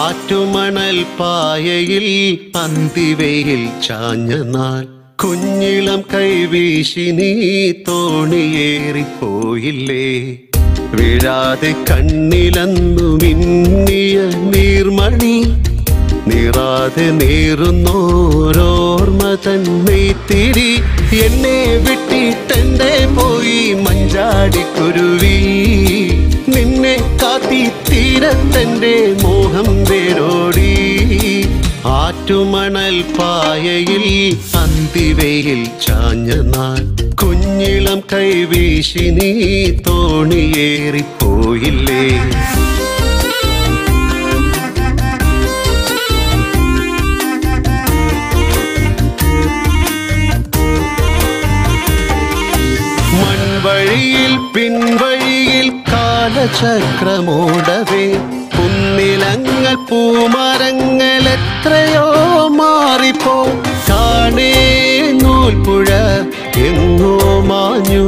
ആറ്റുമണൽ പായയിൽ അന്തിവയിൽ ചാഞ്ഞ നാൾ കുഞ്ഞിളം കൈവീശി നീ തോണിയേറിപ്പോയില്ലേ. വീഴാതെ കണ്ണിലന്നു മിന്നിയ നീർമണി നീറാതെ നീറുന്നോരോർമ്മ തന്നെത്തിരി എന്നെ വിട്ടിട്ടെന്റെ പോയി മഞ്ചാടിക്കുരുവി. നിന്നെ കാത്തി തീരത്തെന്റെ മോഹം വേരോടി. ആറ്റുമണൽ പായയിൽ അന്തിവയിൽ ചാഞ്ഞ നാൾ കുഞ്ഞിളം കൈവീശി നീ തോണിയേറിപ്പോയില്ലേ. മൺവഴിയിൽ പിൻവഴിയിൽ കാലചക്രമോടവേ കുന്നിലങ്ങൾ പൂമരങ്ങൾ എത്രയോ മാറിപ്പോ. കാണേ നൂൽപ്പുഴ എങ്ങോ മാഞ്ഞു.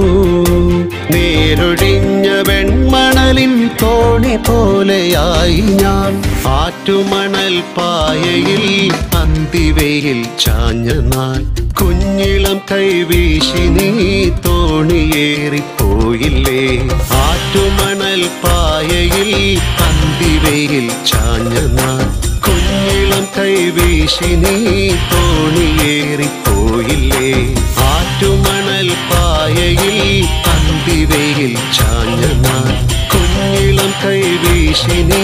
നേരൊഴിഞ്ഞ വെൺമണലിൻ തോണി പോലെയായി ഞാൻ. ആറ്റുമണൽ പായയിൽ അന്തിവയിൽ ചാഞ്ഞ നാൾ കുഞ്ഞിളം കൈവീശി നീ തോണിയേറിപ്പോയില്ലേ. ആറ്റുമണൽ പായയിൽ അന്തിവയിൽ ചാഞ്ഞ നാൾ കുഞ്ഞിളം കൈവീശി നീ തോണിയേറിപ്പോയില്ലേ. ആറ്റുമണൽ പായയിൽ അന്തിവയിൽ ചാഞ്ഞ നാൾ കുഞ്ഞിളം കൈവീശി നീ